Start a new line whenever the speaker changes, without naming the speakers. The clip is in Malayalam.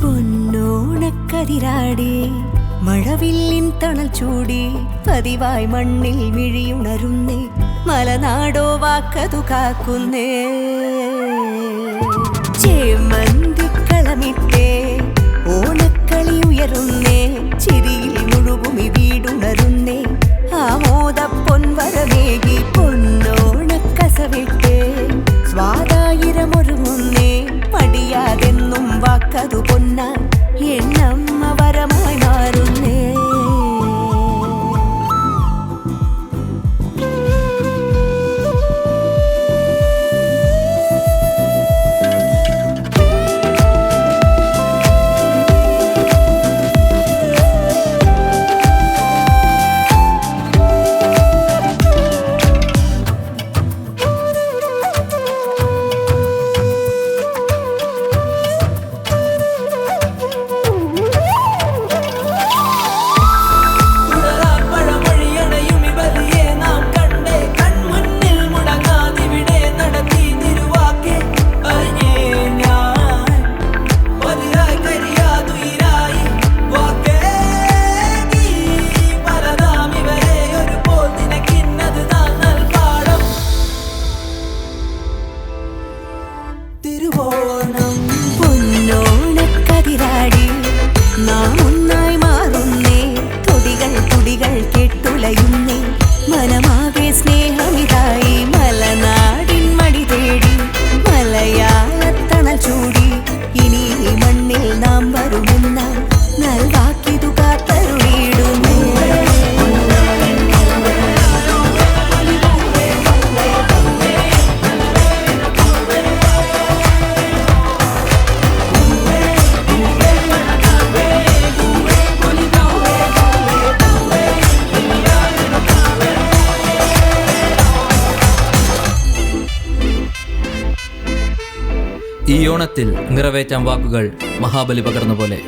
പൊന്നോണക്കതിരാടി മഴവില്ലിൻ തണൽ ചൂടി പതിവായി മണ്ണിൽ മിഴിയുണരുന്നേ മലനാടോ വാക്കതു കാക്കുന്നേ ചേമന്തിക്കളമിട്ടേ ഓണക്കളി ഉയരുന്നേ ചിരിയിൽ മുഴുകുമി വീടുണരുന്നേ ആമോദ പൊൻവരമേകി പൊന്നോണക്കസവിട്ടേ സ്വാതായിരമൊരുങ്ങുന്നേ മടിയാതെന്നും വാക്കതു പൊന്ന എന്നമ്മ വരമായി മാറുന്നേ പൊന്നോണക്കതിരാടി നാം ഒന്നായി മാറുന്നേ തുടികൾ തുടികൾ കെട്ടുലയുന്നേ മനമാകെ സ്നേഹമിതായി മലനാടിൻ മടി തേടി മലയാളത്തണൽ ചൂടി ഇനി ഈ മണ്ണിൽ നാം വരുമെന്ന നൽവാക്കിതു കാത്തരുളിയിടുന്നേ
ഈ ഓണത്തിൽ നിറവേറ്റാൻ വാക്കുകൾ മഹാബലി പകർന്ന പോലെ